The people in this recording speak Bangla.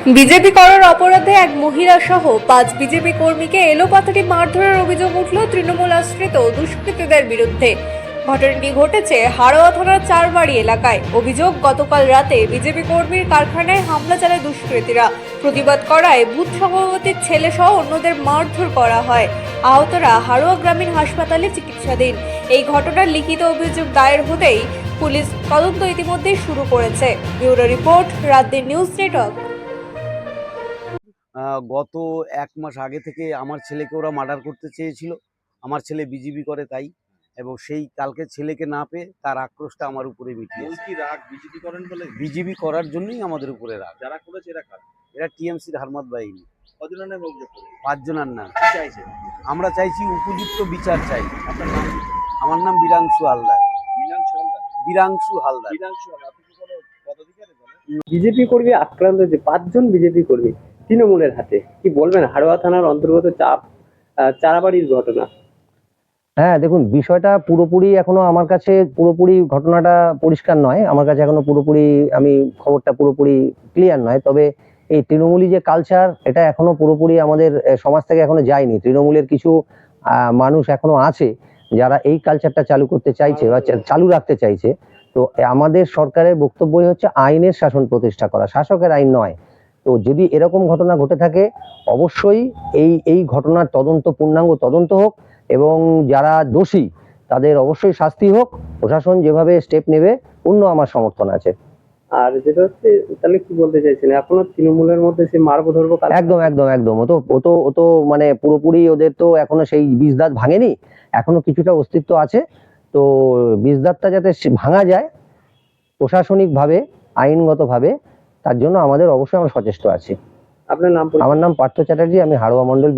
বিজেপি করার অপরাধে এক মহিলা সহ 5 বিজেপি কর্মীকে এলোপাথারি মারধরের অভিযোগ উঠল তৃণমূল আশ্রিত দুষ্কৃতীদের বিরুদ্ধে। ঘটনাটি ঘটেছে হাড়োয়া থানার চারবাড়ি এলাকায়। অভিযোগ, গতকাল রাতে বিজেপি কর্মীর কারখানায় হামলা চালায় দুষ্কৃতীরা। প্রতিবাদ করায় বুথ সভাপতির ছেলে সহ অন্যদের মারধর করা হয়। আহতরা হাড়োয়া গ্রামীণ হাসপাতালে চিকিৎসাধীন। এই ঘটনার লিখিত অভিযোগ দায়ের হতেই পুলিশ তদন্ত ইতিমধ্যেই শুরু করেছে। Bureau report, রাতদিন news network. গত 1 মাস আগে থেকে আমার ছেলেকে ওরা মার্ডার করতে চেয়েছিল। আমার ছেলে বিজেপি করে তাই, এবং সেই কালকে ছেলেকে না পেয়ে তার আক্রোশটা আমার উপরে মিটিয়েছে। কি রাগ বিজেপি করেন বলে? বিজেপি করার জন্যই আমাদের উপরে রাগ। যারা করেছে এরা কারা? এরা টিএমসির হারমাত বাহিনী। কজনের নামে অভিযোগ করে? 5 জনের নাম। কি চাইছে? আমরা চাইছি উপযুক্ত বিচার চাই। আপনার নাম কি? আমার নাম বীরাংশু হালদার। মীনাংশু হালদার। বীরাংশু হালদার। মীনাংশু হালদার, আপনি কি কোনো পদাধিকারী বলেন? বিজেপি কর্মী আক্রান্ত হয়েছে, 5 জন বিজেপি কর্মী তৃণমূলের হাতে। কি বলবেন হাড়োয়া থানার অন্তর্গত চারাবাড়ির ঘটনা? হ্যাঁ, দেখুন, বিষয়টা পুরোপুরি এখনো আমার কাছে পুরোপুরি ঘটনাটা পরিষ্কার নয়। আমার কাছে এখনো পুরোপুরি খবরটা পুরোপুরি ক্লিয়ার নয়। তবে এই তৃণমূলী যে কালচার, এটা এখনো পুরোপুরি আমাদের সমাজ থেকে এখনো যায়নি। তৃণমূলের কিছু মানুষ এখনো আছে যারা এই কালচারটা চালু করতে চাইছে বা চালু রাখতে চাইছে। তো আমাদের সরকারের বক্তব্যই হচ্ছে আইনের শাসন প্রতিষ্ঠা করা, শাসকের আইন নয়। তো যদি এরকম ঘটনা ঘটে থাকে, অবশ্যই এই ঘটনার পূর্ণাঙ্গ তদন্ত হোক এবং যারা দোষী তাদের অবশ্যই শাস্তি হোক। প্রশাসন যেভাবে স্টেপ নেবে পূর্ণ আমার সমর্থন আছে। আর যেটা হচ্ছে, তাহলে কি বলতে চাইছেন, এখনো তৃণমূলের মধ্যে সে মারবো ধরবো একদম একদম একদম ও তো মানে পুরোপুরি ওদের তো এখনো সেই বীজদাঁত ভাঙেনি, এখনো কিছুটা অস্তিত্ব আছে। তো বীজদাঁতটা যাতে ভাঙা যায় প্রশাসনিকভাবে, আইনগতভাবে, তার জন্য আমরা অবশ্যই সচেষ্ট আছি। আপনার নাম? আমার নাম পার্থ চ্যাটার্জি, আমি হাড়োয়া মণ্ডল